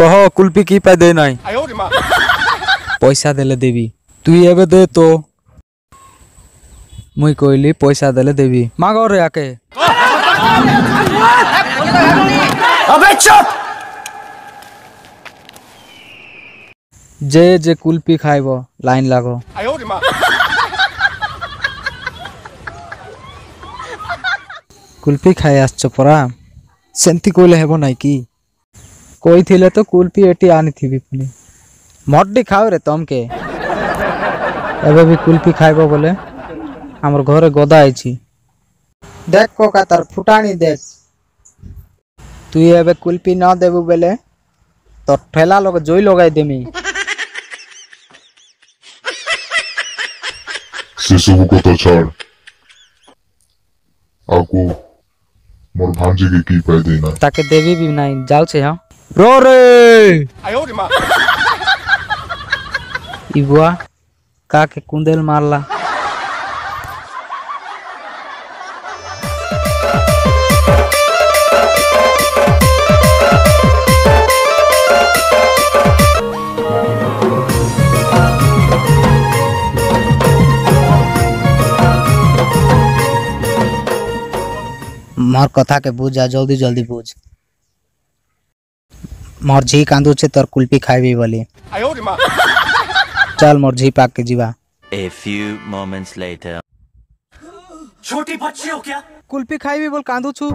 कह कुल्फी की पाई दे नाई पैसा देले देवी तु एबे दे तो मुई कहली पैसा देले देवी मांगो रे आके अबे चुप जे जे कुल्फी खाइबो लाइन लागो कुल्फी खाई आसछ परा सेंती कोइले हेबो नाई की कोई थिले तो कुल्फी एटी आनी थी पुनी मड्डी खाओ रे तमके एबे भी कुल्फी खाइबो बोले हमर घरे गदा आइछि देख कोका तार फुटानी देख तू एबे कुल्फी न देबू बेले तो ठेला लोग जोई लगाई देमी से सब कथा छाड़ आको मोर भांजे के की पाई देना ताके देवी भी नहीं जाल छे हां रो रे इबुआ का के कुंदेल मारला मोर कथा के बुझ जा जल्दी जल्दी बुझ मोर झी कांदू छे तोर कुल्फी खाइबी बोली चल मोर झी पाक के जीवा A few moments later. छोटी बच्ची हो क्या? कुल्फी खाइबी बोल कांदू छु